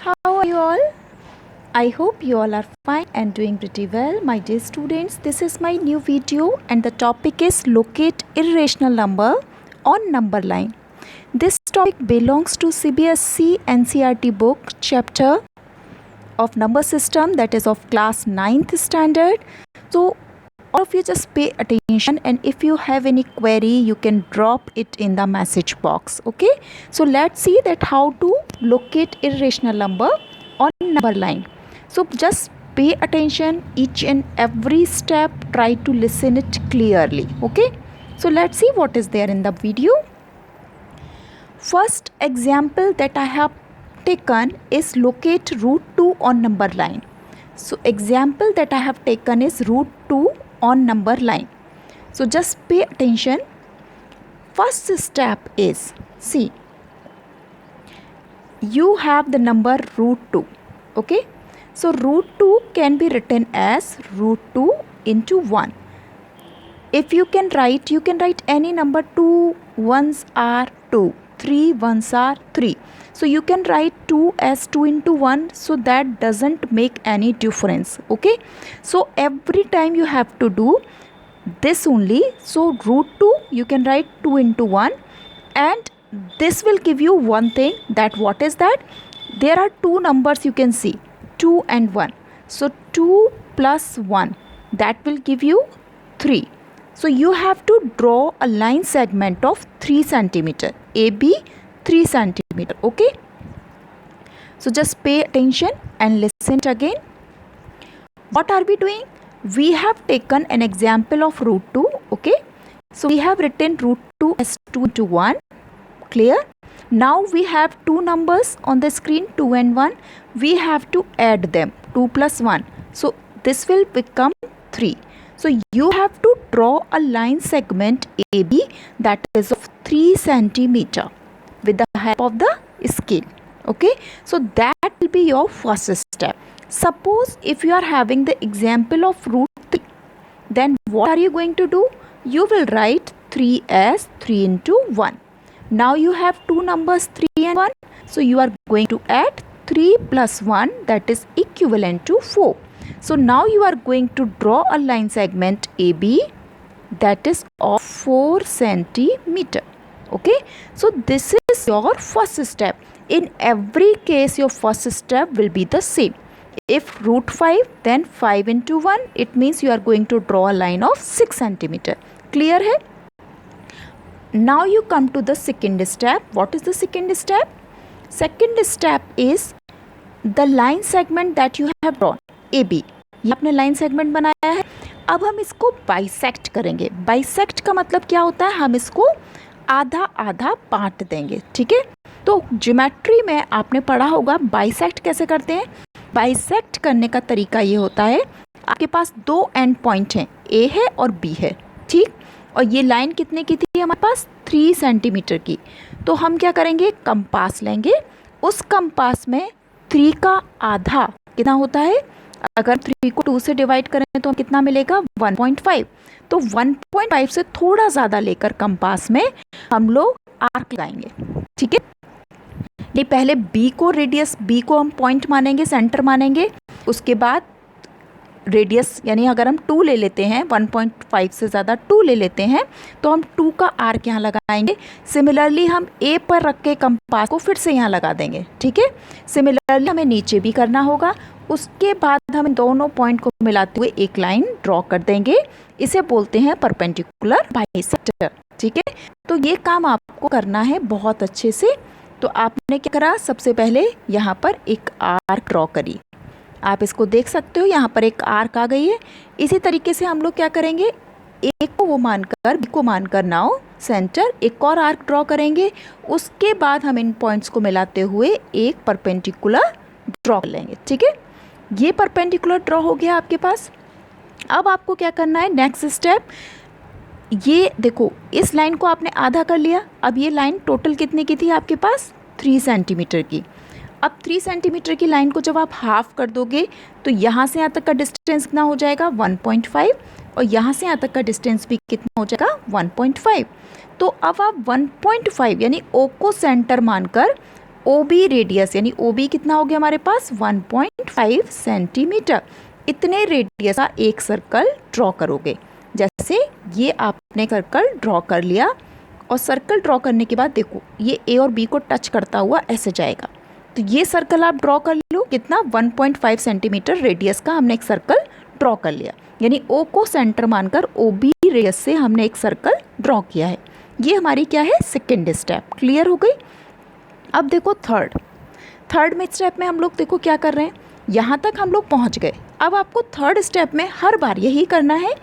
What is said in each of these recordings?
How are you all? I hope you all are fine and doing pretty well. My dear students, this is my new video and the topic is locate irrational number on number line. This topic belongs to CBSE NCERT book chapter of number system, that is of class 9th standard. So all of you just pay attention, and if you have any query you can drop it in the message box. Okay, so let's see that how to locate irrational number on number line. So just pay attention each and every step, try to listen it clearly. Okay, so let's see what is there in the video. First example that I have taken is locate root 2 on number line. So example that I have taken is root 2 on number line. So just pay attention. First step is, see, you have the number root 2. Okay, so root 2 can be written as root 2 into 1. If you can write any number. 2 ones are 2, 3 ones are 3. So you can write 2 as 2 into 1, so that doesn't make any difference. Okay, so every time you have to do this only. So root 2 you can write 2 into 1, and this will give you one thing, that what is that? There are two numbers you can see, 2 and 1. So 2 plus 1, that will give you 3. So you have to draw a line segment of 3 centimeter, AB 3 centimeter. Okay, so just pay attention and listen again. What are we doing? We have taken an example of root 2. Okay, so we have written root 2 as 2 into 1. Clear? Now we have two numbers on the screen, 2 and 1. We have to add them, 2 plus 1. So this will become 3. So you have to draw a line segment AB that is of 3 centimeter with the help of the scale. Okay, so that will be your first step. Suppose if you are having the example of root 3, then what are you going to do? You will write 3 as 3 into 1. Now you have two numbers, 3 and 1. So you are going to add 3 plus 1, that is equivalent to 4. So now you are going to draw a line segment AB that is of 4 centimeter. Okay, so this is your first step. In every case your first step will be the same. If root 5, then 5 into 1, it means you are going to draw a line of 6 centimeter. Clear hai? Now you come to the second step. What is the second step? Second step is the line segment that you have drawn, AB. ये आपने line segment बनाया है. अब हम इसको bisect करेंगे. Bisect का मतलब क्या होता है? हम इसको आधा आधा बांट देंगे. ठीक है, तो ज्योमेट्री में आपने पढ़ा होगा बाइसेक्ट कैसे करते हैं. बाइसेक्ट करने का तरीका ये होता है, आपके पास दो एंड पॉइंट हैं, ए है और बी है. ठीक, और ये लाइन कितने की थी हमारे पास? 3 सेंटीमीटर की. तो हम क्या करेंगे? कंपास लेंगे. उस कंपास में 3 का आधा कितना होता है? अगर 3 को 2 से डिवाइड करें तो कितना मिलेगा? 1.5. तो 1.5 से थोड़ा ज़्यादा लेकर कंपास में हम लोग आर्क लगाएंगे. ठीक है, नहीं पहले बी को रेडियस, बी को हम पॉइंट मानेंगे, सेंटर मानेंगे. उसके बाद रेडियस, यानी अगर हम 2 ले लेते हैं, 1.5 से ज़्यादा 2 ले लेते हैं, तो हम 2 का आर्क यहाँ लगाएंगे. सिमिलरली हम ए पर रख के कंपास को फिर से यहाँ लगा देंगे. ठीक है, सिमिलरली हमें नीचे भी करना होगा. उसके बाद हम दोनों पॉइंट को मिलाते हुए एक लाइन ड्रॉ कर देंगे. इसे बोलते हैं परपेंडिकुलर बाइसेक्टर. ठीक है, तो ये काम आपको करना है बहुत अच्छे से. तो आपने क्या करा? सबसे पहले यहाँ पर एक आर्क ड्रॉ करी. आप इसको देख सकते हो, यहाँ पर एक आर्क आ गई है. इसी तरीके से हम लोग क्या करेंगे? एक को वो मानकर, बी को मानकर नाउ सेंटर एक और आर्क ड्रॉ करेंगे. उसके बाद हम इन पॉइंट्स को मिलाते हुए एक परपेंडिकुलर ड्रॉ कर लेंगे. ठीक है, ये परपेंडिकुलर ड्रॉ हो गया आपके पास. अब आपको क्या करना है? नेक्स्ट स्टेप, ये देखो, इस लाइन को आपने आधा कर लिया. अब ये लाइन टोटल कितने की थी आपके पास? 3 सेंटीमीटर की. अब 3 सेंटीमीटर की लाइन को जब आप हाफ कर दोगे तो यहाँ से यहाँ तक का डिस्टेंस कितना हो जाएगा? 1.5. और यहाँ से यहाँ तक का डिस्टेंस भी कितना हो जाएगा? 1.5. तो अब आप 1.5 यानी ओ को सेंटर मानकर OB रेडियस, यानी OB कितना हो गया हमारे पास 1.5 सेंटीमीटर। इतने रेडियस का एक सर्कल ड्रॉ करोगे। जैसे ये आपने सर्कल ड्रॉ कर लिया, और सर्कल ड्रॉ करने के बाद देखो ये A और B को टच करता हुआ ऐसे जाएगा। तो ये सर्कल आप ड्रॉ कर लो, कितना 1.5 सेंटीमीटर रेडियस का हमने एक सर्कल ड्रॉ कर लिया, यानी O को सेंटर मानकर OB रेडियस से हमने एक सर्कल ड्रॉ किया है। ये हमारी क्या है, सेकेंड स्टेप। क्लियर हो गई। अब देखो थर्ड में स्टेप में हम लोग देखो क्या कर रहे हैं, यहाँ तक हम लोग पहुँच गए। अब आपको थर्ड स्टेप में हर बार यही करना है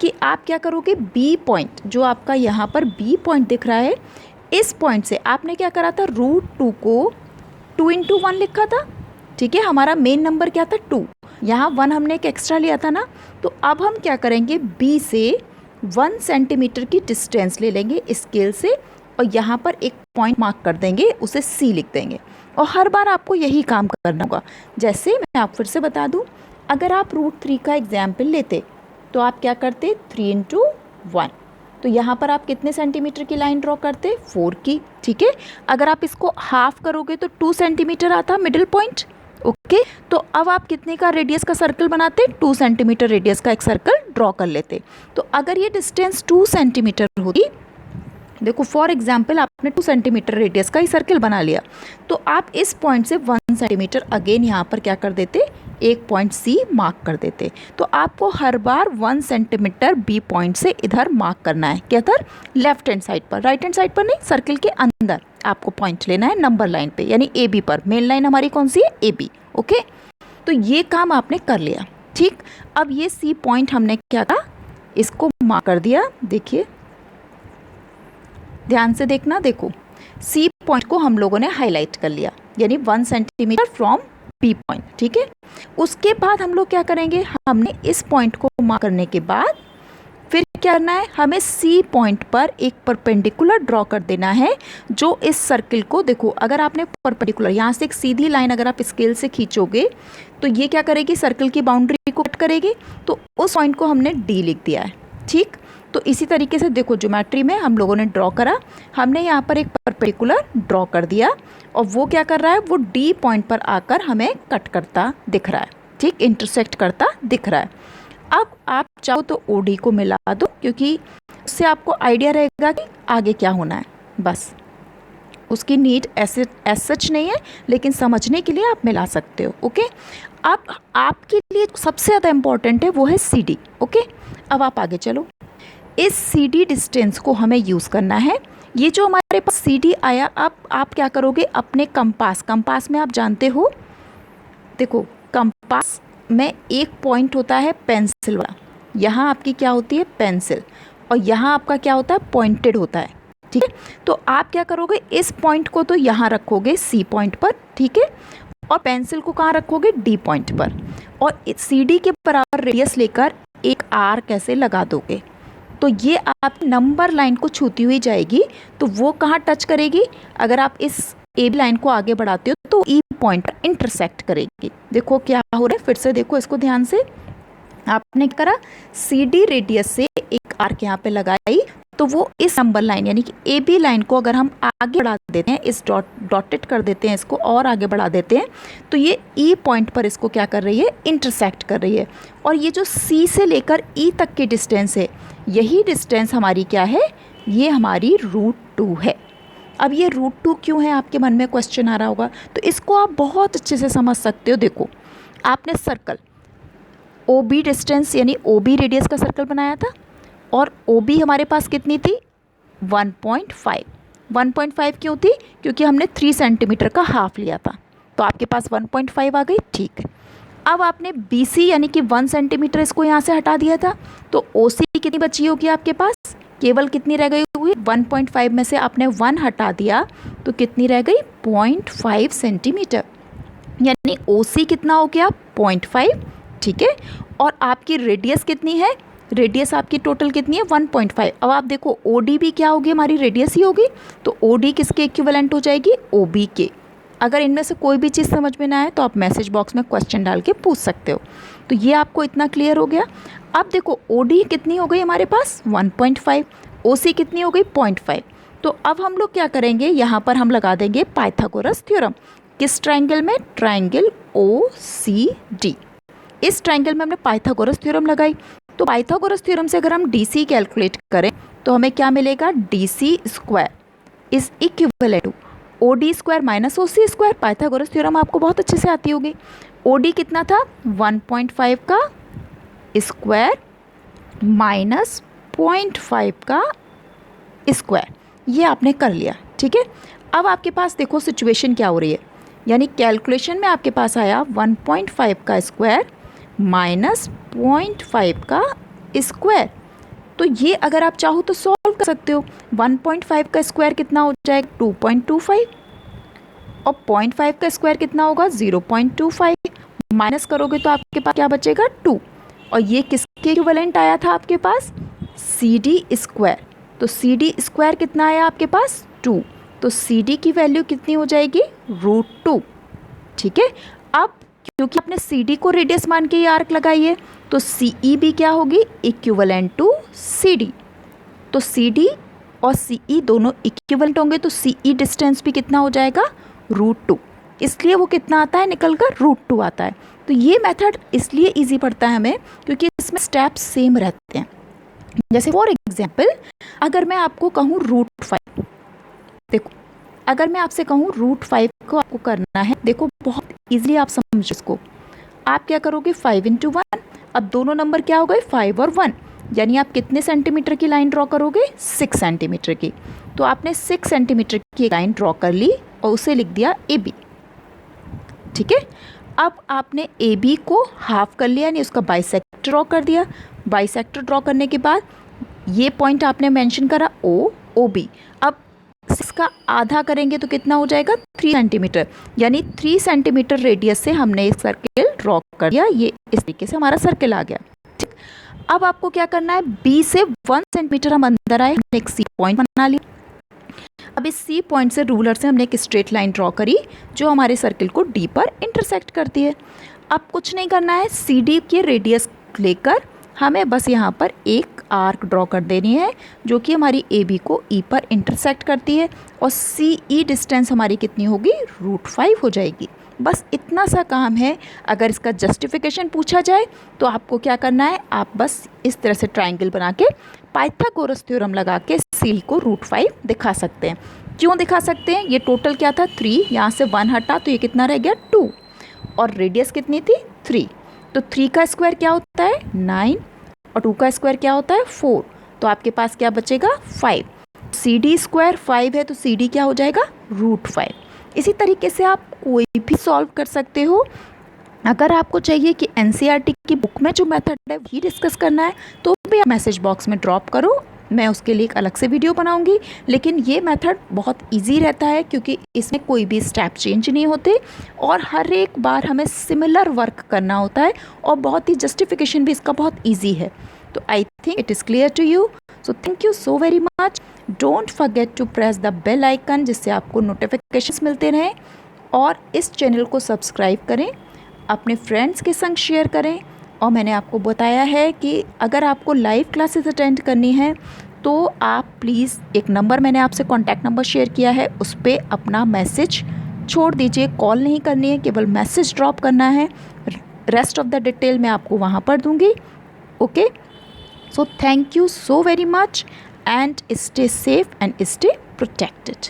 कि आप क्या करोगे, B पॉइंट, जो आपका यहाँ पर B पॉइंट दिख रहा है, इस पॉइंट से आपने क्या करा था, √2 को 2 × 1 लिखा था। ठीक है, हमारा मेन नंबर क्या था 2, यहाँ 1 हमने एक एक्स्ट्रा लिया था ना। तो अब हम क्या करेंगे, B से 1 सेंटीमीटर की डिस्टेंस ले लेंगे स्केल से, और यहाँ पर एक पॉइंट मार्क कर देंगे, उसे C लिख देंगे। और हर बार आपको यही काम करना होगा। जैसे मैं आप फिर से बता दूँ, अगर आप √3 का एग्जाम्पल लेते तो आप क्या करते, 3 × 1, तो यहाँ पर आप कितने सेंटीमीटर की लाइन ड्रॉ करते, 4 की। ठीक है, अगर आप इसको हाफ करोगे तो 2 सेंटीमीटर आता मिडिल पॉइंट। ओके, तो अब आप कितने का रेडियस का सर्कल बनाते, 2 सेंटीमीटर रेडियस का एक सर्कल ड्रॉ कर लेते। तो अगर ये डिस्टेंस 2 सेंटीमीटर होती, देखो फॉर एग्जाम्पल आपने 2 सेंटीमीटर रेडियस का ही सर्कल बना लिया, तो आप इस पॉइंट से 1 सेंटीमीटर अगेन यहाँ पर क्या कर देते, एक पॉइंट C मार्क कर देते। तो आपको हर बार 1 सेंटीमीटर B पॉइंट से इधर मार्क करना है, किधर, लेफ्ट हैंड साइड पर, राइट हैंड साइड पर नहीं, सर्कल के अंदर आपको पॉइंट लेना है नंबर लाइन पे, यानी AB पर। मेन लाइन हमारी कौन सी है, AB। ओके, तो ये काम आपने कर लिया। ठीक, अब ये C पॉइंट हमने क्या कहा, इसको मार्क कर दिया। देखिए ध्यान से देखना, देखो C पॉइंट को हम लोगों ने हाईलाइट कर लिया, यानी 1 सेंटीमीटर फ्रॉम B पॉइंट। ठीक है, उसके बाद हम लोग क्या करेंगे, हमने इस पॉइंट को मार्क करने के बाद फिर क्या करना है, हमें C पॉइंट पर एक परपेंडिकुलर ड्रॉ कर देना है, जो इस सर्कल को, देखो अगर आपने परपेंडिकुलर यहाँ से एक सीधी लाइन अगर आप स्केल से खींचोगे तो ये क्या करेगी, सर्कल की बाउंड्री को कट करेगी। तो उस पॉइंट को हमने D लिख दिया है। ठीक, तो इसी तरीके से देखो ज्योमेट्री में हम लोगों ने ड्रॉ करा, हमने यहाँ पर एक परपेंडिकुलर ड्रॉ कर दिया, और वो क्या कर रहा है, वो D पॉइंट पर आकर हमें कट करता दिख रहा है। ठीक, इंटरसेक्ट करता दिख रहा है। अब आप चाहो तो OD को मिला दो, क्योंकि उससे आपको आइडिया रहेगा कि आगे क्या होना है। बस उसकी नीड ऐसे सच नहीं है, लेकिन समझने के लिए आप मिला सकते हो। ओके, अब आपके लिए सबसे ज़्यादा इम्पॉर्टेंट है वो है CD। ओके, अब आप आगे चलो, इस CD डिस्टेंस को हमें यूज़ करना है। ये जो हमारे पास CD आया, अब आप क्या करोगे, अपने कंपास में आप जानते हो, देखो कंपास में एक पॉइंट होता है पेंसिल वाला, यहाँ आपकी क्या होती है, पेंसिल, और यहाँ आपका क्या होता है, पॉइंटेड होता है। ठीक है, तो आप क्या करोगे, इस पॉइंट को तो यहाँ रखोगे C पॉइंट पर, ठीक है, और पेंसिल को कहाँ रखोगे, D पॉइंट पर, और CD के बराबर रेडियस लेकर एक आर्क कैसे लगा दोगे। तो ये आप नंबर लाइन को छूती हुई जाएगी, तो वो कहाँ टच करेगी, अगर आप इस AB लाइन को आगे बढ़ाते हो तो E पॉइंट पर इंटरसेक्ट करेगी। देखो क्या हो रहा है, फिर से देखो इसको ध्यान से, आपने क्या करा, CD रेडियस से एक आर्क यहाँ पे लगाई, तो वो इस नंबर लाइन यानी कि AB लाइन को अगर हम आगे बढ़ा देते हैं, इस डॉटेड कर देते हैं इसको और आगे बढ़ा देते हैं, तो ये E पॉइंट पर इसको क्या कर रही है, इंटरसेक्ट कर रही है। और ये जो C से लेकर E तक की डिस्टेंस है, यही डिस्टेंस हमारी क्या है, ये हमारी √2 है। अब ये √2 क्यों है, आपके मन में क्वेश्चन आ रहा होगा, तो इसको आप बहुत अच्छे से समझ सकते हो। देखो आपने सर्कल OB डिस्टेंस यानी OB रेडियस का सर्कल बनाया था, और OB हमारे पास कितनी थी, 1.5। 1.5 क्यों थी, क्योंकि हमने 3 सेंटीमीटर का हाफ लिया था, तो आपके पास 1.5 आ गई। ठीक है, अब आपने BC यानी कि 1 सेंटीमीटर इसको यहाँ से हटा दिया था, तो OC कितनी बची होगी आपके पास, केवल कितनी रह गई होगी, 1.5 में से आपने 1 हटा दिया तो कितनी रह गई, 0.5 सेंटीमीटर, यानी OC कितना हो गया, 0.5। ठीक है, और आपकी रेडियस कितनी है, रेडियस आपकी टोटल कितनी है, 1.5। अब आप देखो OD भी क्या होगी, हमारी रेडियस ही होगी, तो OD किसके इक्विवेलेंट हो जाएगी, OB के। अगर इनमें से कोई भी चीज़ समझ में ना आए तो आप मैसेज बॉक्स में क्वेश्चन डाल के पूछ सकते हो। तो ये आपको इतना क्लियर हो गया। अब देखो OD कितनी हो गई हमारे पास, 1.5, OC कितनी हो गई, 0.5। तो अब हम लोग क्या करेंगे, यहाँ पर हम लगा देंगे पाइथागोरस थ्योरम। किस ट्राइंगल में? Triangle OCD। इस ट्राइंगल में हमने पाइथागोरस थ्योरम लगाई। तो पाइथागोरस थ्योरम से अगर हम DC कैलकुलेट करें तो हमें क्या मिलेगा? DC square is equivalent to OD square minus OC square. Pythagoras theorem आपको बहुत अच्छे से आती होगी। OD कितना था? 1.5 का स्क्वायर माइनस 0.5 का स्क्वायर। ये आपने कर लिया, ठीक है। अब आपके पास देखो सिचुएशन क्या हो रही है, यानी कैलकुलेशन में आपके पास आया 1.5 का स्क्वायर माइनस 0.5 का स्क्वायर। तो ये अगर आप चाहो तो सॉल्व कर सकते हो। 1.5 का स्क्वायर कितना हो जाएगा? 2.25 और 0.5 का स्क्वायर कितना होगा? 0.25। माइनस करोगे तो आपके पास क्या बचेगा? 2। और ये किसके इक्विवेलेंट आया था आपके पास? CD square. तो CD स्क्वायर कितना आया आपके पास? 2। तो CD की वैल्यू कितनी हो जाएगी? √2। ठीक है। अब क्योंकि आपने CD को रेडियस मान के ये आर्क लगाई है तो CE भी क्या होगी? Equivalent to CD। तो CD और CE दोनों इक्विवेलेंट होंगे तो CE डिस्टेंस भी कितना हो जाएगा? √2। इसलिए वो कितना आता है निकल कर? √2 आता है। तो ये मेथड इसलिए इजी पड़ता है हमें क्योंकि इसमें स्टेप्स सेम रहते हैं। जैसे फॉर एग्जाम्पल अगर मैं आपको कहूँ √5, देखो अगर मैं आपसे कहूँ √5 को आपको करना है, देखो बहुत इजीली आप समझो इसको। आप क्या करोगे? 5 × 1। अब दोनों नंबर क्या हो गए? 5 और 1, यानी आप कितने सेंटीमीटर की लाइन ड्रॉ करोगे? 6 सेंटीमीटर की। तो आपने 6 सेंटीमीटर की लाइन ड्रॉ कर ली और उसे लिख दिया AB। ठीक है। अब आपने AB को हाफ कर लिया, यानी उसका बाइसेक्टर ड्रॉ कर दिया। बाइसेक्टर ड्रॉ करने के बाद ये पॉइंट आपने मेंशन करा OB। अब 6 का आधा करेंगे तो कितना हो जाएगा? 3 सेंटीमीटर, यानी 3 सेंटीमीटर रेडियस से हमने एक सर्किल ड्रॉ कर दिया। ये इस तरीके से हमारा सर्किल आ गया। ठीक। अब आपको क्या करना है? B से 1 सेंटीमीटर हम अंदर आए, हमने एक C पॉइंट बना लिया। अब इस C पॉइंट से रूलर से हमने एक स्ट्रेट लाइन ड्रॉ करी जो हमारे सर्किल को D पर इंटरसेक्ट करती है। अब कुछ नहीं करना है, CD के रेडियस लेकर हमें बस यहाँ पर एक आर्क ड्रॉ कर देनी है जो कि हमारी AB को E पर इंटरसेक्ट करती है और CE डिस्टेंस हमारी कितनी होगी? √5 हो जाएगी। बस इतना सा काम है। अगर इसका जस्टिफिकेशन पूछा जाए तो आपको क्या करना है? आप बस इस तरह से ट्राइंगल बना के पाइथागोरस थ्योरम लगा के C को √5 दिखा सकते हैं। क्यों दिखा सकते हैं? ये टोटल क्या था? 3, यहाँ से 1 हटा तो ये कितना रह गया? 2। और रेडियस कितनी थी? 3। तो 3 का स्क्वायर क्या होता है? 9 और 2 का स्क्वायर क्या होता है? 4। तो आपके पास क्या बचेगा? 5। CD स्क्वायर 5 है तो CD क्या हो जाएगा? √5। इसी तरीके से आप कोई भी सॉल्व कर सकते हो। अगर आपको चाहिए कि NCERT की बुक में जो मेथड है वही डिस्कस करना है तो भी आप मैसेज बॉक्स में ड्रॉप करो, मैं उसके लिए एक अलग से वीडियो बनाऊंगी। लेकिन ये मेथड बहुत इजी रहता है क्योंकि इसमें कोई भी स्टेप चेंज नहीं होते और हर एक बार हमें सिमिलर वर्क करना होता है और बहुत ही जस्टिफिकेशन भी इसका बहुत इजी है। तो I think it is clear to you. So thank you so very much. Don't forget to press the bell icon जिससे आपको नोटिफिकेशंस मिलते रहें और इस चैनल को सब्सक्राइब करें, अपने फ्रेंड्स के संग शेयर करें। और मैंने आपको बताया है कि अगर आपको लाइव क्लासेस अटेंड करनी है तो आप प्लीज़ एक नंबर मैंने आपसे कॉन्टैक्ट नंबर शेयर किया है, उस पर अपना मैसेज छोड़ दीजिए। कॉल नहीं करनी है, केवल मैसेज ड्रॉप करना है। रेस्ट ऑफ द डिटेल मैं आपको वहाँ पर दूँगी। Okay, so thank you so very much and stay safe and stay protected.